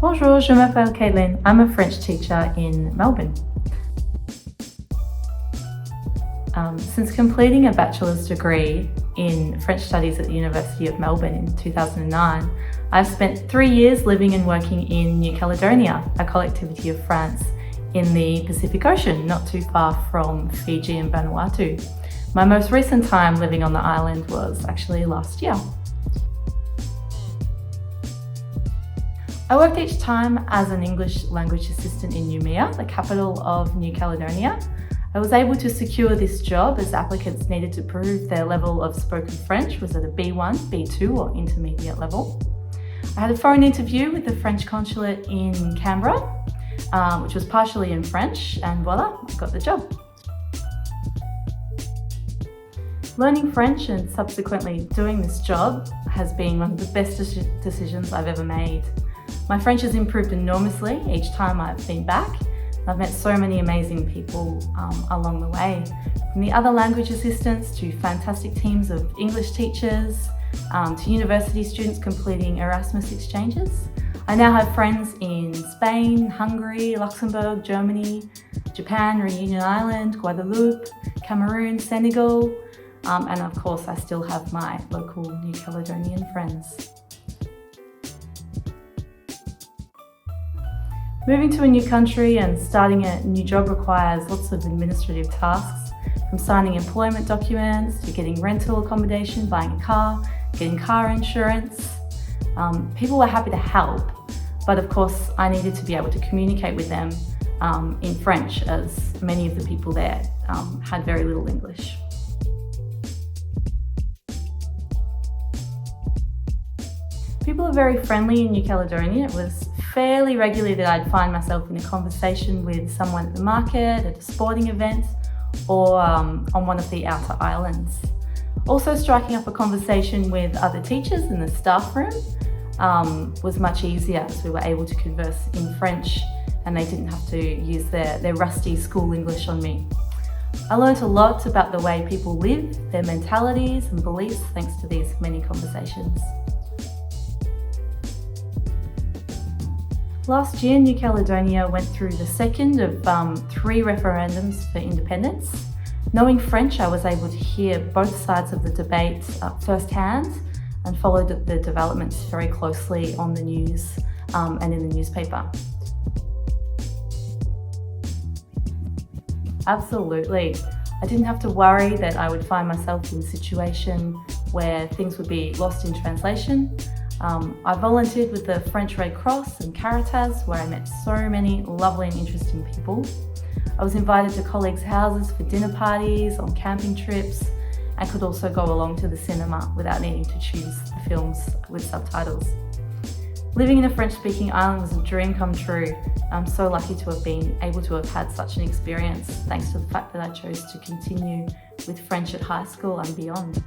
Bonjour, je m'appelle Caitlin. I'm a French teacher in Melbourne. Since completing a bachelor's degree in French studies at the University of Melbourne in 2009, I've spent 3 years living and working in New Caledonia, a collectivity of France in the Pacific Ocean, not too far from Fiji and Vanuatu. My most recent time living on the island was actually last year. I worked each time as an English language assistant in Niere, the capital of New Caledonia. I was able to secure this job as applicants needed to prove their level of spoken French was at a B1, B2 or intermediate level. I had a phone interview with the French consulate in Canberra, which was partially in French, and voila, I got the job. Learning French and subsequently doing this job has been one of the best decisions I've ever made. My French has improved enormously each time I've been back. I've met so many amazing people along the way, from the other language assistants to fantastic teams of English teachers, to university students completing Erasmus exchanges. I now have friends in Spain, Hungary, Luxembourg, Germany, Japan, Reunion Island, Guadeloupe, Cameroon, Senegal, and of course I still have my local New Caledonian friends. Moving to a new country and starting a new job requires lots of administrative tasks, from signing employment documents to getting rental accommodation, buying a car, getting car insurance. People were happy to help, but of course I needed to be able to communicate with them in French, as many of the people there had very little English. People are very friendly in New Caledonia. It was fairly regularly that I'd find myself in a conversation with someone at the market, at a sporting event, or on one of the outer islands. Also, striking up a conversation with other teachers in the staff room was much easier, as we were able to converse in French and they didn't have to use their rusty school English on me. I learnt a lot about the way people live, their mentalities and beliefs thanks to these many conversations. Last year, New Caledonia went through the second of 3 referendums for independence. Knowing French, I was able to hear both sides of the debate firsthand and followed the developments very closely on the news and in the newspaper. Absolutely. I didn't have to worry that I would find myself in a situation where things would be lost in translation. I volunteered with the French Red Cross and Caritas, where I met so many lovely and interesting people. I was invited to colleagues' houses for dinner parties, on camping trips, and could also go along to the cinema without needing to choose the films with subtitles. Living in a French-speaking island was a dream come true. I'm so lucky to have been able to have had such an experience, thanks to the fact that I chose to continue with French at high school and beyond.